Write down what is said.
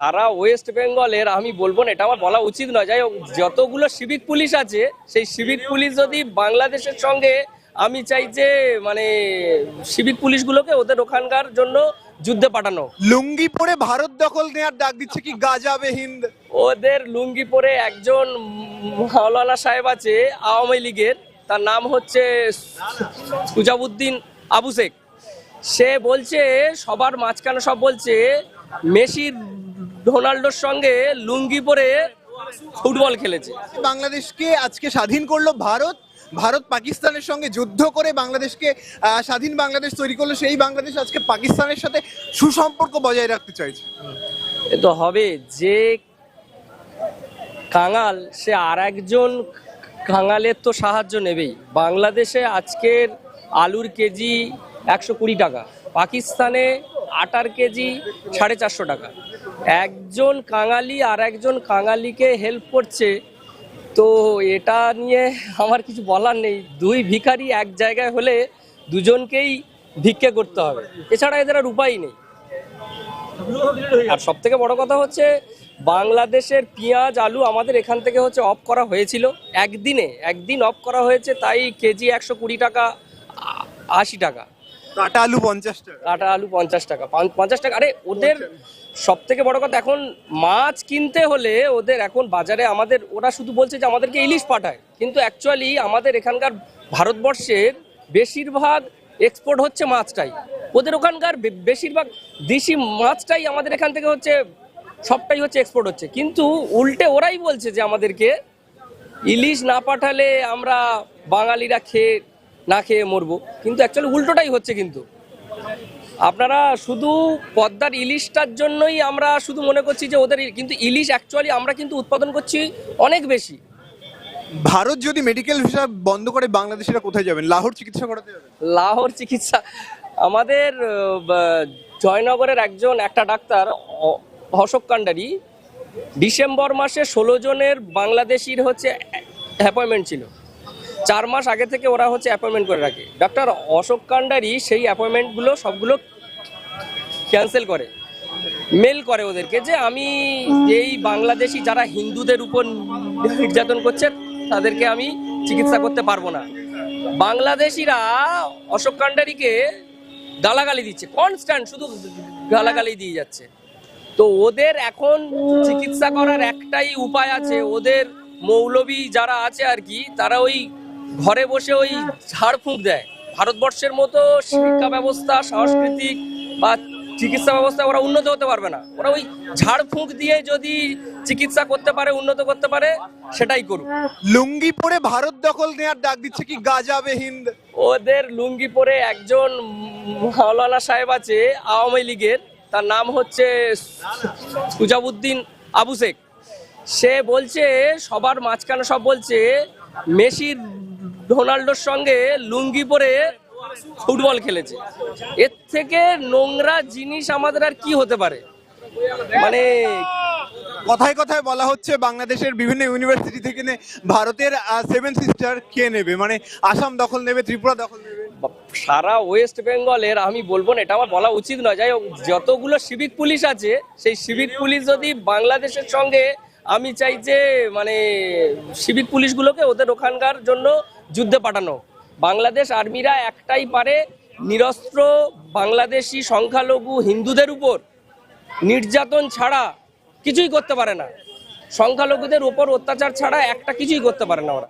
সারা West বেঙ্গলের আমি বলবো না, এটা আমার বলা উচিত নয়, যাই হোক যতগুলো সিভিক পুলিশ আছে সেই সিভিক পুলিশ যদি বাংলাদেশের সঙ্গে, আমি চাই যে মানে সিভিক পুলিশগুলোকে ওদের ওখানকার জন্য যুদ্ধে পাঠানো। লুঙ্গি পরে ভারত দখল নেওয়ার ডাক দিচ্ছে কি গাজাবে হিন্দ? ওদের লুঙ্গি পরে একজন মাওলানা সাহেব আছে আওয়ামী লীগের, তার নাম হচ্ছে সুজাবুদ্দিন আবু শেখ। সে বলছে সবার মাঝখানে সব বলছে মেসি রোনাল্ডোর সঙ্গে লুঙ্গি পরে ফুটবল খেলেছে। বাংলাদেশকে আজকে স্বাধীন করলো ভারত, ভারত পাকিস্তানের সঙ্গে যুদ্ধ করে বাংলাদেশকে স্বাধীন বাংলাদেশ তৈরি করলো, সেই বাংলাদেশ আজকে পাকিস্তানের সাথে সুসম্পর্ক বজায় রাখতে চাইছে। এ তো হবে, যে কাঙাল সে আর একজন কাঙালের তো সাহায্য নেবেই। বাংলাদেশে আজকের আলুর কেজি 120 টাকা, পাকিস্তানে আটার কেজি 450 টাকা। একজন কাঙালি আর একজন কাঙালিকে হেল্প করছে, তো এটা নিয়ে আমার কিছু বলার নেই। দুই ভিখারি এক জায়গায় হলে দুজনকেই ভিক্ষে করতে হবে, এছাড়া এদের আর উপায় নেই। আর সব থেকে বড় কথা হচ্ছে বাংলাদেশের পেঁয়াজ আলু আমাদের এখান থেকে হচ্ছে অফ করা হয়েছিল, একদিন অফ করা হয়েছে, তাই কেজি 120 টাকা 80 টাকা। কাটা আলু 50 টাকা, কাটা আলু 50 টাকা 50 টাকা। আরে ওদের সব থেকে বড় কথা, এখন মাছ কিনতে হলে ওদের এখন বাজারে আমাদের, ওরা শুধু বলছে যে আমাদেরকে ইলিশ পাঠায়, কিন্তু অ্যাকচুয়ালি আমাদের এখানকার ভারতবর্ষের বেশিরভাগ এক্সপোর্ট হচ্ছে মাছটাই, ওদের ওখানকার বেশিরভাগ দেশি মাছটাই আমাদের এখান থেকে হচ্ছে, সবটাই হচ্ছে এক্সপোর্ট হচ্ছে। কিন্তু উল্টে ওরাই বলছে যে আমাদেরকে ইলিশ না পাঠালে আমরা বাঙালিরা না খেয়ে মরবো, কিন্তু অ্যাকচুয়ালি উল্টোটাই হচ্ছে। কিন্তু আপনারা শুধু পদ্মার ইলিশটার জন্যই আমরা শুধু মনে করছি যে ওদের, কিন্তু ইলিশ অ্যাকচুয়ালি আমরা কিন্তু উৎপাদন করছি অনেক বেশি। ভারত যদি মেডিকেল ভিসা বন্ধ করে বাংলাদেশিরা কোথায় যাবেন? লাহোর চিকিৎসা করাতে যাবেন? লাহোর চিকিৎসা, আমাদের জয়নগরের একটা ডাক্তার অশোক কান্ডারি, ডিসেম্বর মাসে 16 জনের বাংলাদেশির হচ্ছে অ্যাপয়েন্টমেন্ট ছিল, 4 মাস আগে থেকে ওরা হচ্ছে অ্যাপয়েন্টমেন্ট করে রাখে। ডক্টর অশোক কান্ডারি সেই অ্যাপয়েন্টমেন্টগুলো সবগুলো ক্যান্সেল করে, মেল করে ওদেরকে যে আমি এই বাংলাদেশি যারা হিন্দুদের উপর নির্যাতন করছে তাদেরকে আমি চিকিৎসা করতে পারবো না। বাংলাদেশিরা অশোক কান্ডারিকে গালাগালি দিচ্ছে, কনস্ট্যান্ট শুধু গালাগালি দিয়ে যাচ্ছে। তো ওদের এখন চিকিৎসা করার একটাই উপায় আছে, ওদের মৌলবী যারা আছে আর কি, তারা ওই ঘরে বসে ওই ঝাড়ফুঁক দেয়। ভারতবর্ষের মতো শিক্ষা ব্যবস্থা, সাংস্কৃতিক বা চিকিৎসা ব্যবস্থা ওরা উন্নত হতে পারবে না। ওরা ওই ঝাড়ফুঁক দিয়ে যদি চিকিৎসা করতে পারে, উন্নত করতে পারে, সেটাই করুক। লুঙ্গি পরে ভারত দখল নেওয়ার ডাক দিচ্ছে কি গাজাবে হিন্দ? ওদের লুঙ্গি পরে একজন মাওলানা সাহেব আছে আওয়ামী লীগের, তার নাম হচ্ছে সুজাবুদ্দিন আবু শেখ। সে বলছে সবার মাঝখানে সব বলছে মেসি রোনাল্ডোর সঙ্গে লুঙ্গি পরে ফুটবল খেলেছে। এর থেকে নোংরা জিনিস আমাদের আর কি হতে পারে? মানে কথায় কথায় বলা হচ্ছে বাংলাদেশের বিভিন্ন ইউনিভার্সিটি থেকে ভারতের 7 সিস্টার খেয়ে নেবে, মানে আসাম দখল নেবে, ত্রিপুরা দখল নেবে। সারা ওয়েস্ট বেঙ্গলের আমি বলবো না, এটা আমার বলা উচিত নয়, যাই হোক যতগুলো সিভিক পুলিশ আছে সেই সিভিক পুলিশ যদি বাংলাদেশের সঙ্গে, আমি চাই যে মানে সিভিক পুলিশগুলোকে ওদের ওখানকার জন্য যুদ্ধে পাঠানো। বাংলাদেশ আর্মিরা একটাই পারে, নিরস্ত্র বাংলাদেশি সংখ্যালঘু হিন্দুদের উপর নির্যাতন ছাড়া কিছুই করতে পারে না, সংখ্যালঘুদের উপর অত্যাচার ছাড়া একটা কিছুই করতে পারে না ওরা।